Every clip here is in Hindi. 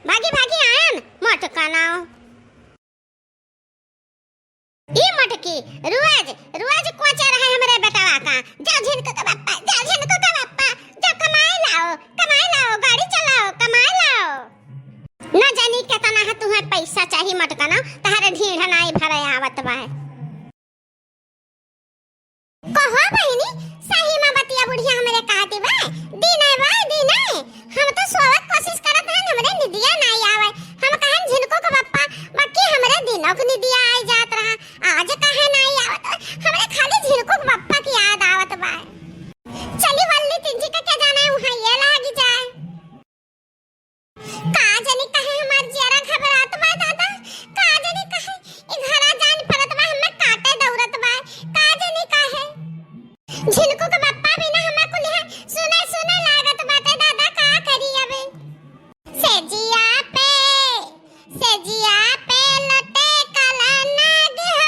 भागी भागी आयन मटकाना ई मटकी रुआज रुआज कोचा रहा हमरे बेटावा का जा झिनको के बाप्पा जा कमाए लाओ गाड़ी चलाओ कमाए लाओ न जानी केतना है तुम्हें पैसा चाहिए मटकाना तहारे ढीढ़ नाई भरे आवत बा कहो बहिनी सही में बतिया बुढ़िया हमरे कहती बा दिन हम तो सोवत कोशिश करत हन हमरे निदिया नहीं आवे हम कहन झिनको के बाप्पा बाकी हमरे दिनों के निदिया आई जात रहा आज कहे नहीं आवत हमरे खाली झिनको के बाप्पा की याद आवत बा चली वल्ली तिंजी का क्या जाना है वहां ये लागी जाए का जानी कहे हमार जरा घबरात बा दादा का जानी कहे ई घरा जान परत बा हमें काटे दौरत बा का जानी कहे झिनको के बाप्पा बिना हमें कुल है सुने लागत बाटे दादा का करी अबे सेजिया पे लटे काला नाग हो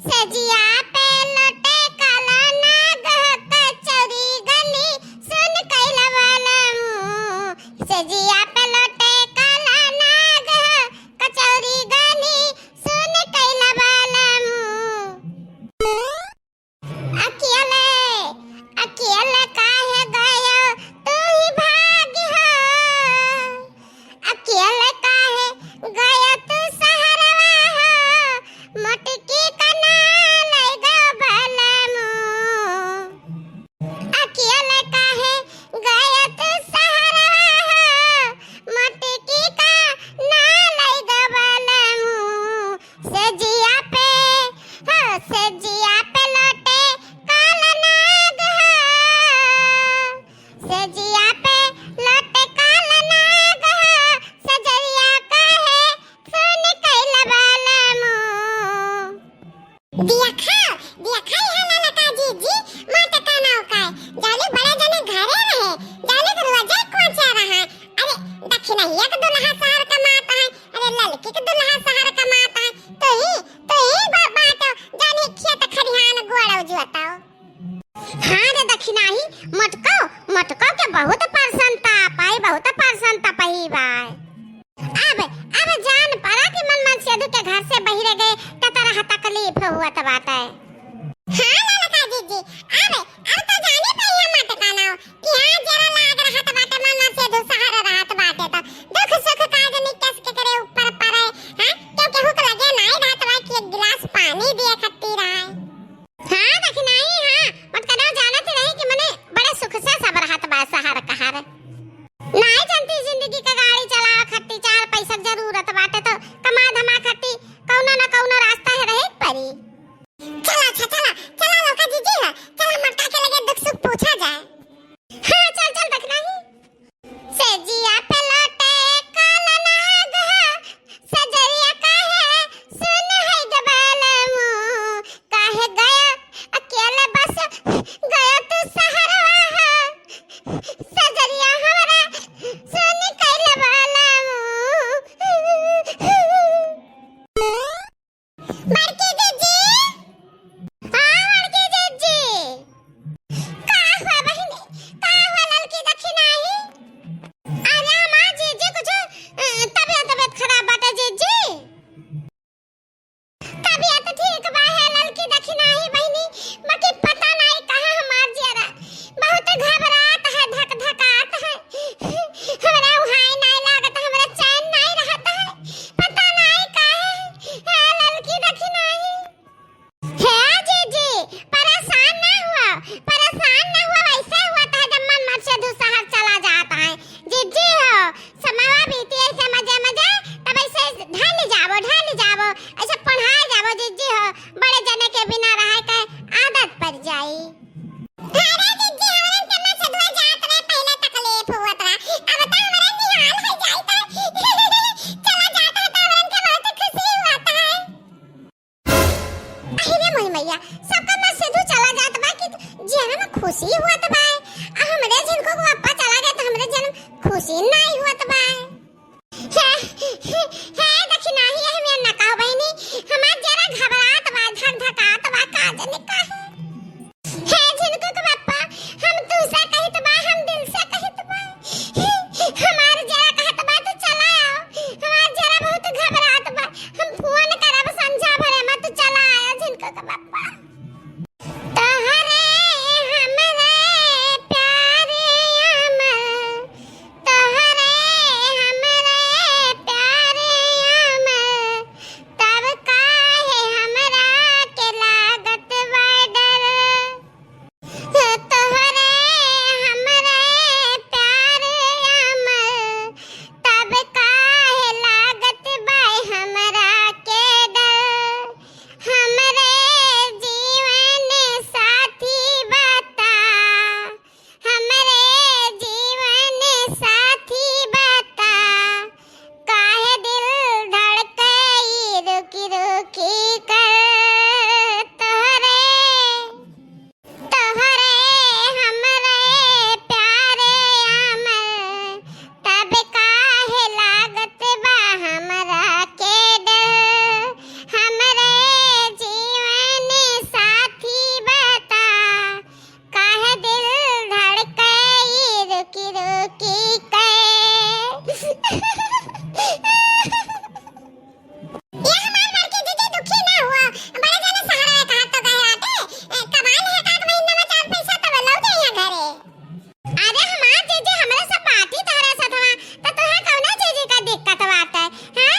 सेजिया पे लटे काला नाग हो कचौरी गली सुन कैला वाला सेजिया पे लटे काला नाग हो कचौरी गली सुन कैला वाला अकेले काहे गयो तू ही भाग हो अकेले काहे गयो तू सहरवा हो मटकी कना ले गो भलमु अकेले काहे गयो तू सहरवा हो मटकी का ना ले गो भलमु सेजिया पे लौटे काला नाग हो सेजिया पे लौटे काला नाग हो सजरिया काहे सुन कैला बालमु दिया खाई है लाला का जी माता का नाव काय जाले बड़ा जने घरे रहे जाले दरवाजा कोचा रहा अरे दक्षिणैया के दुल्हा शहर का माता है अरे ललकी के दुल्हा शहर का माता है तो ही बाबा तो जाने खेत खरिहान गोड़ा जुताओ हां रे दक्षिणाही मटको के बहुत प्रसन्नता पाई बाय अब जान पड़ा कि मन सेधु के घर से बहिरे गए त तरह तकलीफ हुआ त बाटे हां लाला का जी अब तो जाने पई है मटकाना कि हां जरा लाग रहा त बाटे मन सेधु शहर रहत बाटे त दुख सुख काज नहीं कस के करे ऊपर पड़े हां क्योंकि हुक लगे नहीं रहत बा कि एक गिलास पानी दिए खत्ती रहा हां दक्षिणाही हां मटकाना जानत रही कि मने बड़े सुख से सब रहत बा शहर कहर नहीं जानती जिंदगी का गाड़ी चला खट्टी चार पैसा जरूरत बाटे तो कमा धमा खट्टी कौनो न कौनो रास्ता है रहे परी चला लोग ये हमार बड़के जीजी दुखी ना हुआ, बड़े जने सहारा है कहा तो कहे आटे, कमाल है का महीना में 4 पैसा तब लौ दे यहाँ घरे। अरे हमार जीजी हमरे सब बात ही तहरा सथवा, तो तुहे कौना जीजी का दिक्कत बात है, हां?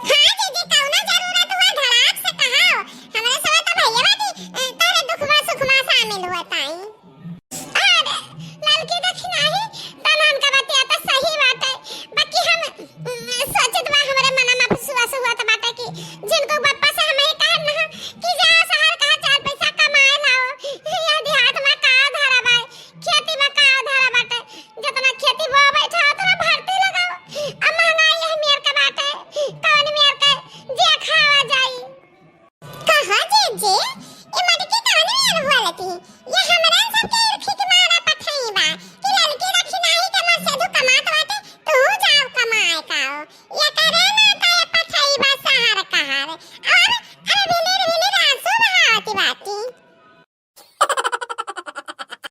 हां जीजी कौना जरूरत हुआ धड़ाक से कहाओ, हमरे सब तो भैया बाटी तहरे दुखवा सुखवा शामिल हुआ ताई। अरे लड़की देखी नहीं तन हमका बतिया तो सही बात है, बाकी हम सोचत बा हमरे मना में विश्वास हुआ तो बात है कि जिनको पापा से हमें ही कहन ना कि जा शहर का 4 पैसा कमाए लाओ, या देहात में का धारा बा, खेती में का धारा बाटे, जितना खेती बो बैठा उतना भरती लगाओ, अब महंगाई है मेर का बात है, कौन मेर का जे खावा जाई। कहा जे ये मटकी कहानी यार हुआ लती, ये हमरा सबके ठीक मारा पथई बा कि लड़की रखी नहीं के मर से कमात बाटे, तू जाओ कमाए काओ, या करे